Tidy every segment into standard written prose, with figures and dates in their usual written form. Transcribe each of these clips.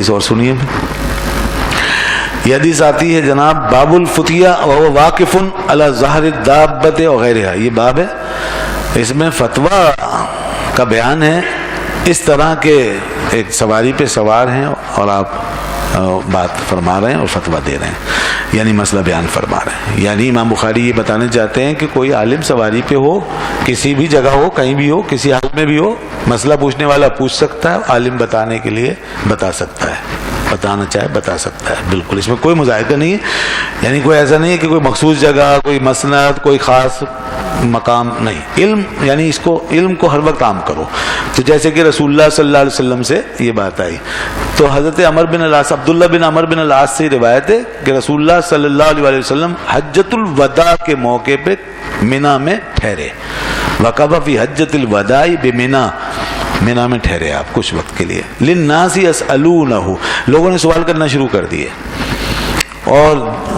اس اور سنیے. یہ حدیث آتی ہے جناب باب الفتیہ وهو واقف علی ظہر الدابۃ وغیرہ. یہ باب ہے، اس میں فتویٰ کا بیان ہے. اس طرح کے ایک سواری پہ سوار ہیں اور آپ بات فرما رہے ہیں اور فتویٰ دے رہے ہیں، یعنی مسئلہ بیان فرما رہے ہیں. یعنی امام بخاری یہ بتانے چاہتے ہیں کہ کوئی عالم سواری پہ ہو، کسی بھی جگہ ہو، کہیں بھی ہو، کسی حال میں بھی ہو، مسئلہ پوچھنے والا پوچھ سکتا ہے، عالم بتانے کے لیے بتا سکتا ہے، بتانا چاہے بتا سکتا ہے. بالکل اس میں کوئی مذائقہ نہیں ہے. یعنی کوئی ایسا نہیں ہے کہ کوئی مخصوص جگہ، کوئی مسند، کوئی خاص مقام نہیں. علم یعنی اس کو، علم کو ہر وقت عام کرو. تو جیسے کہ رسول اللہ صلی اللہ علیہ وسلم سے یہ بات آئی، تو حضرت عمر بن العاص، عبداللہ بن عمر بن العاص سے روایت ہے کہ رسول اللہ صلی اللہ علیہ وسلم حجۃ الوداع کے موقع پہ منا میں ٹھہرے. وقف فی حجۃ الوداع بمنا، منا میں ٹھہرے آپ کچھ وقت کے لیے. للناس یسألونہ، لوگوں نے سوال کرنا شروع کر دیے. اور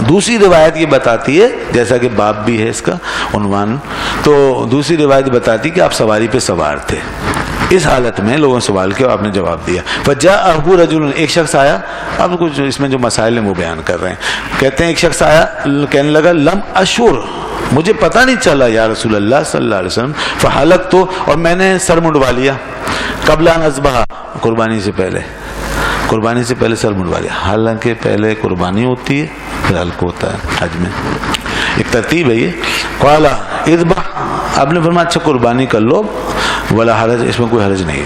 دوسری روایت یہ بتاتی ہے، جیسا کہ باب بھی ہے اس کا عنوان، تو دوسری روایت بتاتی ہے کہ آپ سواری پہ سوار تھے. اس حالت میں لوگوں نے سوال کیا اور آپ نے جواب دیا. فجاءہ رجل، ایک شخص آیا. اب کچھ اس میں جو مسائل ہیں وہ بیان کر رہے ہیں. کہتے ہیں ایک شخص آیا، کہنے لگا لم اشور، مجھے پتہ نہیں چلا یا رسول اللہ صلی اللہ علیہ وسلم. فحلق تو، اور میں نے سر منڈوا لیا. قبل ان اذبح، قربانی سے پہلے، قربانی سے پہلے سر منڈوا لیا. حالانکہ پہلے قربانی ہوتی ہے پھر حلق ہوتا ہے حج میں، ایک ترتیب ہے یہ. قال اذبح، آپ نے فرمایا اچھا قربانی کر لو، ولا حرج، اس میں کوئی حرج نہیں.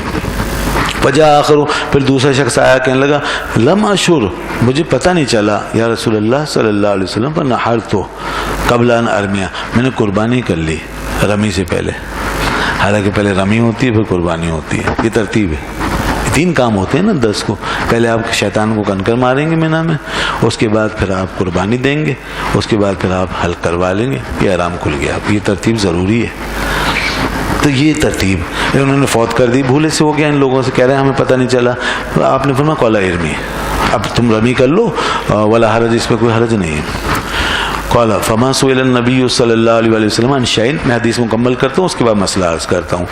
وجاء آخر، پھر دوسرا شخص آیا، کہنے لگا لم اشور، مجھے پتہ نہیں چلا یا رسول اللہ صلی اللہ علیہ وسلم. پر نحرت قبل ان ارمیا، میں نے قربانی کر لی رمی سے پہلے. حالانکہ پہلے رمی ہوتی ہے پھر قربانی ہوتی ہے. یہ ترتیب ہے. تین کام ہوتے ہیں نا 10 کو. پہلے آپ شیطان کو کنکر ماریں گے مینا میں، اس کے بعد پھر آپ قربانی دیں گے، اس کے بعد پھر آپ حلق کروا لیں گے، یہ احرام کھل گیا. یہ ترتیب ضروری ہے. تو یہ ترتیب انہوں نے فوت کر دی، بھولے سے ہو گیا. ان لوگوں سے کہہ رہے ہیں ہمیں پتہ نہیں چلا. آپ نے فرمایا قال ارمی، اب تم رمی کر لو، ولا حرج، اس پہ کوئی حرج نہیں ہے. قال فما سئل النبی صلی اللہ علیہ وسلم عن شیء، میں حدیث مکمل کرتا ہوں اس کے بعد مسئلہ عرض کرتا ہوں.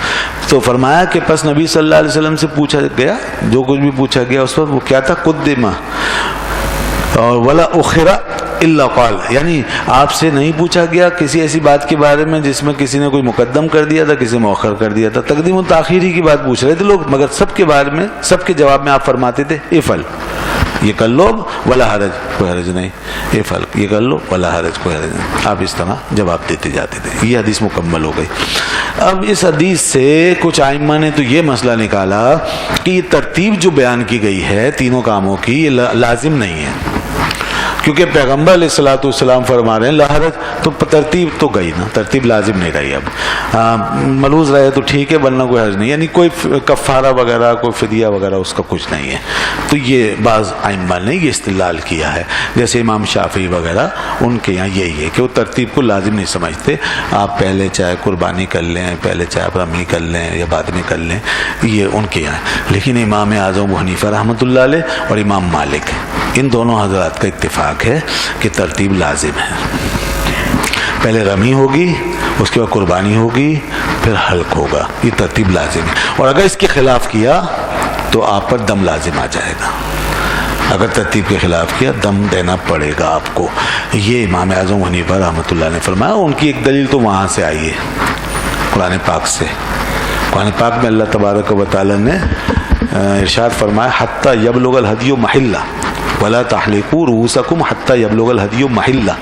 تو فرمایا کہ پس نبی صلی اللہ علیہ وسلم سے پوچھا گیا، جو کچھ بھی پوچھا گیا اس وقت وہ کیا تھا، قدمہ اور ولا اخر الا قال، یعنی آپ سے نہیں پوچھا گیا کسی ایسی بات کے بارے میں جس میں کسی نے کوئی مقدم کر دیا تھا، کسی مؤخر کر دیا تھا. تقدیم و تاخیر ہی کی بات پوچھ رہے تھے لوگ، مگر سب کے بارے میں، سب کے جواب میں آپ فرماتے تھے افعل، یہ کر لو، ولا حرج، کوئی حرج نہیں. افعل، یہ کر لو، ولا حرج، کوئی حرج نہیں. آپ اس طرح جواب دیتے جاتے تھے. یہ حدیث مکمل ہو گئی. اب اس حدیث سے کچھ ائمہ نے تو یہ مسئلہ نکالا کہ یہ ترتیب جو بیان کی گئی ہے تینوں کاموں کی، یہ لازم نہیں ہے، کیونکہ پیغمبر علیہ الصلوۃ والسلام فرما رہے ہیں لا حرج، تو ترتیب تو گئی نا، ترتیب لازم نہیں رہی. اب ملوز رہے تو ٹھیک ہے، ورنہ کوئی حرج نہیں. یعنی کوئی کفارہ وغیرہ، کوئی فدیہ وغیرہ اس کا کچھ نہیں ہے. تو یہ بعض ائمہ نے یہ استدلال کیا ہے، جیسے امام شافعی وغیرہ، ان کے یہاں یہی ہے کہ وہ ترتیب کو لازم نہیں سمجھتے. آپ پہلے چاہے قربانی کر لیں، پہلے چاہے آپ رمی کر لیں یا بعد میں کر لیں، یہ ان کے یہاں. لیکن امام اعظم ابو حنیفہ رحمۃ اللہ علیہ اور امام مالک، ان دونوں حضرات کا اتفاق ہے کہ ترتیب لازم ہے. پہلے رمی ہوگی، اس کے بعد قربانی ہوگی، پھر حلق ہوگا. یہ ترتیب لازم ہے. اور اگر اس کے خلاف کیا تو آپ پر دم لازم آ جائے گا. اگر ترتیب کے خلاف کیا دم دینا پڑے گا آپ کو. یہ امام اعظم حنیفہ رحمۃ اللہ نے فرمایا. ان کی ایک دلیل تو وہاں سے آئی ہے، قرآن پاک سے. قرآن پاک میں اللہ تبارک و تعالی نے ارشاد فرمایا حتی یبلغ الہدی محلہ ولا تحلقوا رؤوسکم حتی یبلغ الہدی محلہ،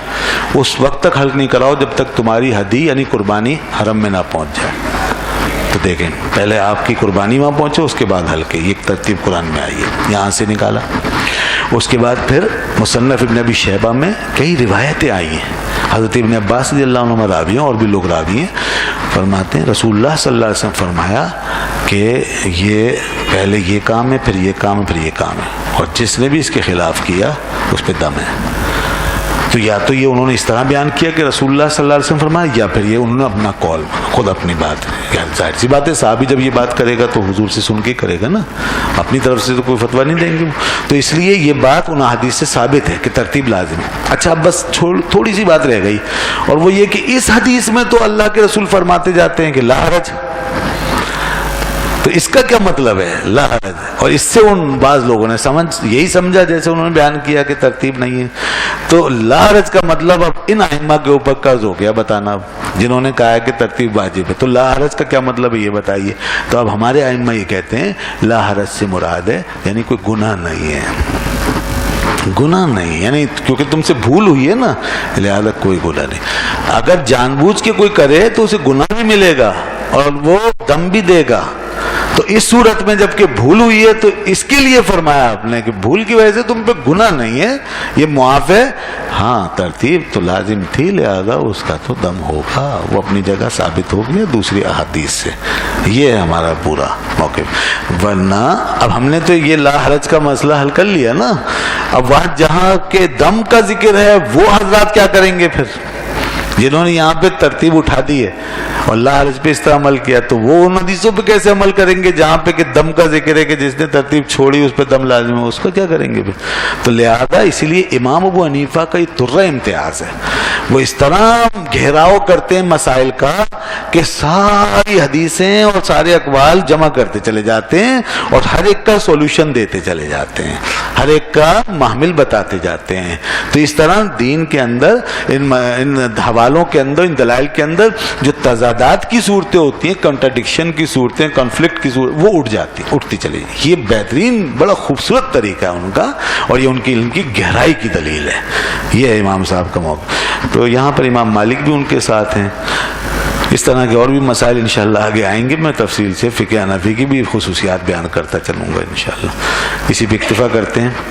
اس وقت تک حلق نہیں کراؤ جب تک تمہاری ہدی یعنی قربانی حرم میں نہ پہنچ جائے. تو دیکھیں پہلے آپ کی قربانی وہاں پہنچے، اس کے بعد حلق. یہ ایک ترتیب قرآن میں آئی ہے، یہاں سے نکالا. اس کے بعد پھر مصنف ابن ابی شیبہ میں کئی روایتیں آئی ہیں. حضرت ابن عباس رضی اللہ عنہ راوی ہیں، اور بھی لوگ راوی ہیں، فرماتے ہیں رسول اللہ صلی اللہ علیہ وسلم فرمایا کہ یہ پہلے یہ کام ہے، پھر یہ کام ہے، پھر یہ کام ہے، اور جس نے بھی اس کے خلاف کیا اس پہ دم ہے. تو یا تو یہ انہوں نے اس طرح بیان کیا کہ رسول اللہ صلی اللہ علیہ وسلم فرمایا، یا پھر یہ انہوں نے اپنا قول، خود اپنی بات. یار ظاہر سی بات ہے صحابی جب یہ بات کرے گا تو حضور سے سن کے کرے گا نا، اپنی طرف سے تو کوئی فتویٰ نہیں دیں گے. تو اس لیے یہ بات ان حدیث سے ثابت ہے کہ ترتیب لازم ہے. اچھا اب بس تھوڑی سی بات رہ گئی، اور وہ یہ کہ اس حدیث میں تو اللہ کے رسول فرماتے جاتے ہیں کہ لا حرج، تو اس کا کیا مطلب ہے لا حرج؟ اور اس سے ان بعض لوگوں نے یہی سمجھا جیسے انہوں نے بیان کیا کہ ترتیب نہیں ہے. تو لا حرج کا مطلب اب ان ائمہ کے اوپر قرض ہو گیا بتانا، جنہوں نے کہا ہے کہ ترتیب واجب ہے. تو لا حرج کا کیا مطلب ہے یہ بتائیے. تو اب ہمارے ائمہ یہ کہتے ہیں لا حرج سے مراد ہے یعنی کوئی گناہ نہیں ہے، گناہ نہیں، یعنی کیونکہ تم سے بھول ہوئی ہے نا لہذا کوئی گناہ نہیں. اگر جان بوجھ کے کوئی کرے تو اسے گناہ بھی ملے گا اور وہ دم بھی دے گا. تو اس صورت میں جب کہ بھول ہوئی ہے تو اس کے لیے فرمایا آپ نے کہ بھول کی وجہ سے تم پہ گناہ نہیں ہے، یہ معاف ہے. ہاں ترتیب تو لازم تھی لہذا اس کا تو دم ہوگا، وہ اپنی جگہ ثابت ہو گیا دوسری احادیث سے. یہ ہے ہمارا پورا موقف. ورنہ اب ہم نے تو یہ لا حرج کا مسئلہ حل کر لیا نا. اب وہاں جہاں کے دم کا ذکر ہے وہ حضرات کیا کریں گے پھر، جنہوں نے یہاں پہ ترتیب اٹھا دی ہے اور لا حرج پہ اس طرح عمل کیا، تو وہ ان حدیثوں پہ کیسے عمل کریں گے جہاں پہ کہ دم کا ذکر ہے کہ جس نے ترتیب چھوڑی اس پہ دم لازم ہے، اس کا کیا کریں گے پھر. تو لہذا اسی لیے امام ابو حنیفہ کا یہ ترہ امتیاز ہے، وہ اس طرح گھیراؤ کرتے ہیں مسائل کا کہ ساری حدیثیں اور سارے اقوال جمع کرتے چلے جاتے ہیں اور ہر ایک کا سولوشن دیتے چلے جاتے ہیں، ہر ایک کا محمل بتاتے جاتے ہیں. تو اس طرح دین کے اندر ان حوالوں کے اندر، ان دلائل کے اندر جو تضادات کی صورتیں ہوتی ہیں، کنٹراڈکشن کی صورتیں، کنفلکٹ کی صورت، وہ اٹھتی چلی جائے. یہ بہترین بڑا خوبصورت طریقہ ہے ان کا اور یہ ان کی گہرائی کی دلیل ہے. یہ ہے امام صاحب کا موقع. تو یہاں پر امام مالک بھی ان کے ساتھ ہیں. اس طرح کے اور بھی مسائل انشاءاللہ آگے آئیں گے، میں تفصیل سے فقہ حنفی کی بھی خصوصیات بیان کرتا چلوں گا انشاءاللہ. اسی پہ اکتفا کرتے ہیں.